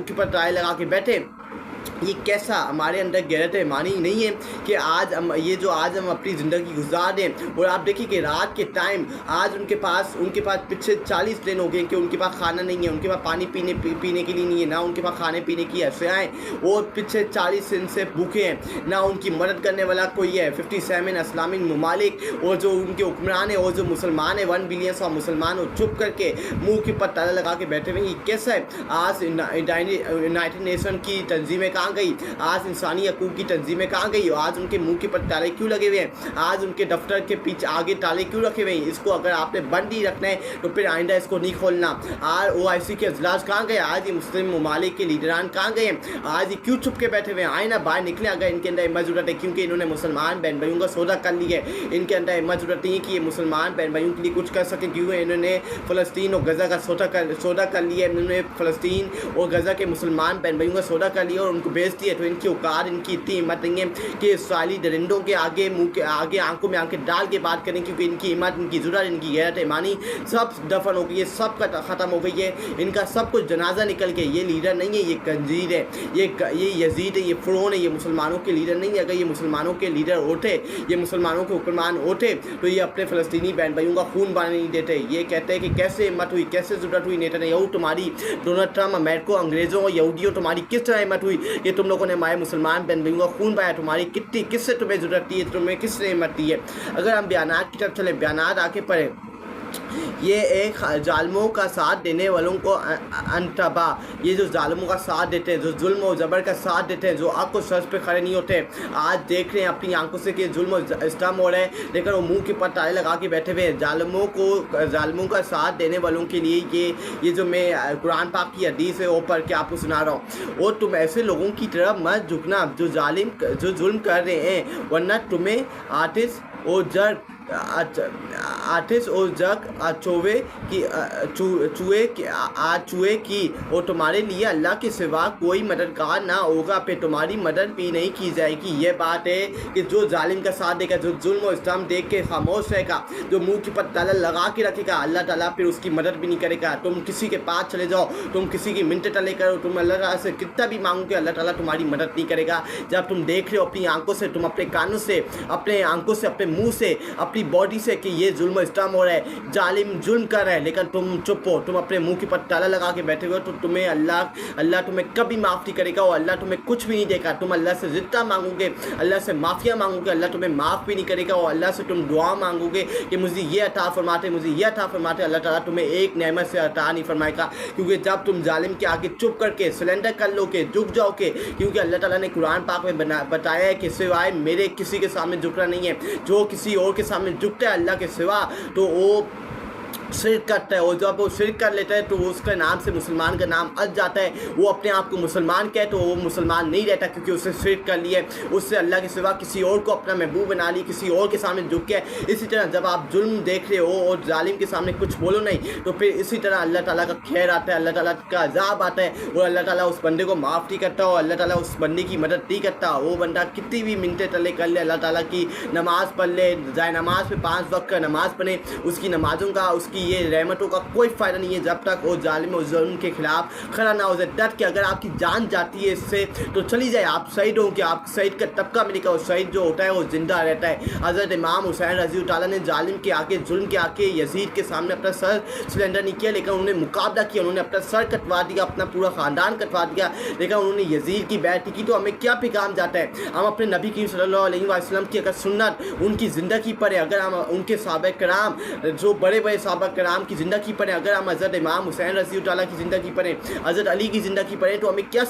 के ऊपर ताले लगा के बैठे। ये कैसा हमारे अंदर गैरत ईमानी नहीं है कि आज हम अपनी ज़िंदगी गुजार रहे हैं। और आप देखिए कि रात के टाइम आज उनके पास पिछले 40 दिन हो गए कि उनके पास खाना नहीं है, उनके पास पानी पीने के लिए नहीं है, ना उनके पास खाने पीने की अशियाएँ, और पिछले 40 दिन से भूखे हैं, ना उनकी मदद करने वाला कोई है। 57 इस्लामिक ममालिक और जो उनके हुक्मरान है और जो मुसलमान है 1 बिलियन सा मुसलमान, और चुप करके मुँह के ऊपर ताला लगा के बैठे हुए। ये कैसा है? आज यूनाइटेड नेशन की तंजीमें कहाँ गई? आज इंसानी हकूक़ की तंजीमें कहाँ गई? आज उनके मुंह के पर ताले क्यों लगे हुए हैं? आज उनके दफ्तर के पीछे आगे ताले क्यों रखे हुए हैं? इसको अगर आपने बंद ही रखना है तो फिर आइंदा इसको नहीं खोलना। आज OIC के अजलास कहाँ गए? आज ये मुस्लिम ममालिक के लीडरान कहाँ गए हैं? आज ये क्यों छुप के बैठे हुए हैं? आए ना बाहर निकले अगर इनके अंदर हिम्मत ज़रूरत है, क्योंकि इन्होंने मुसलमान बहन भाइयों का सौदा कर लिया है। इनके अंदर हिम्मत ज़रूरत नहीं है कि ये मुसलमान बहन भाइयों के लिए कुछ कर सकें, क्योंकि इन्होंने फ़लस्तीन और गज़ा का सौदा कर लिया है। इन्होंने फ़लस्तीन और गज़ा के मुसलमान बहन भाइयों का सौदा कर लिया और उनको बेच दिया। तो इनकी औकात, इनकी इतनी हिम्मत नहीं है कि इस्राइली दरिंदों के आगे मुंह के आगे आंखों में आंखें डाल के बात करें, क्योंकि इनकी हिम्मत, इनकी ज़रूरत, इनकी गैरत ईमानी सब दफन हो गई है, सब ख़त्म हो गई है। इनका सब कुछ जनाजा निकल के। ये लीडर नहीं है, ये कंजीर है, ये यजीद है, ये फ़िरौन है, ये मुसलमानों के लीडर नहीं है। अगर ये मुसलमानों के लीडर उठे, ये मुसलमानों के हुक्मरान उठे, तो ये अपने फ़लस्तीनी बहन भाइयों का खून बहाने नहीं देते। ये कहते हैं कि कैसे हिम्मत हुई, कैसे ज़रूरत हुई नेतन्याहू तुम्हारी, डोनाल्ड ट्रम्प, अमेरिका, अंग्रेज़ों और यहूदियों तुम्हारी किस तरह हिम्मत हुई कि तुम लोगों ने हमारे मुसलमान बहन भाइयों का खून बहाया? तुम्हारी किससे तुम्हें ज़रूरत थी? तुम्हें किसने हिम्मत दी है? अगर हम बयानात की तरफ चले, बयानात आके पढ़े, ये एक जालिमों का साथ देने वालों को अंतबा, ये जो जालिमों का साथ देते हैं, जो जुल्म और ज़बर का साथ देते हैं, जो आँख को सर पे खड़े नहीं होते, आज देख रहे हैं अपनी आंखों से कि जुल्म और इस्लाम हो रहा है, लेकिन वो मुंह के ऊपर ताले लगा के बैठे हुए हैं। जालिमों का साथ देने वालों के लिए ये जो मैं कुरान पाक की हदीस है वो पढ़ के आपको सुना रहा हूँ। और तुम ऐसे लोगों की तरफ मत झुकना जो जुल्म कर रहे हैं, वरना तुम्हें आतिश और जग चूहे की और तुम्हारे लिए अल्लाह के सिवा कोई मददगार ना होगा, पे तुम्हारी मदद भी नहीं की जाएगी। ये बात है कि जो जालिम का साथ देगा, जो जुल्म और इस्लाम देख के खामोश रहेगा, जो मुंह के ऊपर ताला लगा के रखेगा, अल्लाह ताला फिर उसकी मदद भी नहीं करेगा। तुम किसी के पास चले जाओ, तुम किसी की मिन्नत टले करो, तुम अल्लाह ताला से कितना भी मांगोगे, अल्लाह ताला तुम्हारी मदद नहीं करेगा। जब तुम देख रहे हो अपनी आंखों से, तुम अपने कानों से, अपने आंखों से, अपने मुंह से, अपनी बॉडी से कि ये जुल्म इस्लाम हो रहा है, जालिम जुल्म कर रहा है, लेकिन तुम चुप हो, तुम अपने मुंह के ऊपर ताला लगा के बैठे हुए, तो तुम्हें अल्लाह तुम्हें कभी माफ़ नहीं करेगा और अल्लाह तुम्हें कुछ भी नहीं देगा। तुम अल्लाह से जितना मांगोगे, अल्लाह से माफ़िया मांगोगे, अल्लाह तुम्हें माफ़ भी नहीं करेगा। और अल्लाह से तुम दुआ मांगोगे कि मुझे ये अता फरमाते, मुझे ये अता फरमाते, अल्लाह ताला तुम्हें एक नेमत से अता नहीं फरमाएगा। क्योंकि जब तुम जालिम के आगे चुप करके सिलेंडर कर लोगे, झुक जाओगे, क्योंकि अल्लाह ताला ने कुरान पाक में बताया है कि सिवाय मेरे किसी के सामने झुकना नहीं है। जो किसी और के सामने झुकता है अल्लाह के सिवा, तो वो शिरक करता है। और जब वो शिरक कर लेता है तो उसके नाम से मुसलमान का नाम अज जाता है। वो अपने आप को मुसलमान कहे तो वो मुसलमान नहीं रहता, क्योंकि उससे शिरक कर लिया है, उससे अल्लाह के सिवा किसी और को अपना महबूब बना ली, किसी और के सामने झुक गया। इसी तरह जब आप जुल्म देख रहे हो और जालिम के सामने कुछ बोलो नहीं, तो फिर इसी तरह अल्लाह ताला का खैर आता है, अल्लाह ताला का अज़ाब आता है, और अल्लाह ताला उस बंदे को माफ़ नहीं करता और अल्लाह ताला उस बंदे की मदद नहीं करता। वो बंदा कितनी भी मिनटें टले कर ले, अल्लाह ताला की नमाज़ पढ़ ले, जाए नमाज पे 5 वक्त का नमाज़ पढ़े, उसकी नमाज़ों का, उसकी ये रहमतों का कोई फ़ायदा नहीं है जब तक वो जालिम और जुल्म के खिलाफ खड़ा ना हो जाए। डट के अगर आपकी जान जाती है इससे तो चली जाए, आप शहीद हो कि आप शहीद का तबका मिलेगा। और शहीद जो होता है वो जिंदा रहता है। हज़रत इमाम हुसैन रज़ी अल्लाह ताला ने जालिम के आगे, जुल्म के आगे, यजीद के सामने अपना सर सिलेंडर नहीं किया, लेकिन उन्होंने मुकाबला किया, उन्होंने अपना सर कटवा दिया, अपना पूरा ख़ानदान कटवा दिया, लेकिन उन्होंने यजीद की बैत की। तो हमें क्या पैगाम जाता है? हम अपने नबी की सल्लल्लाहु अलैहि वसल्लम की अगर सुन्नत, उनकी ज़िंदगी पर है, अगर हम उनके सहाबा कराम, जो बड़े बड़े सहाबा कराम की ज़िंदगी पर है, अगर हम हज़रत इमाम हुसैन रज़ी अल्लाह ताला की ज़िंदगी पर है, हज़रत अली की ज़िंदगी पर है, तो हमें क्या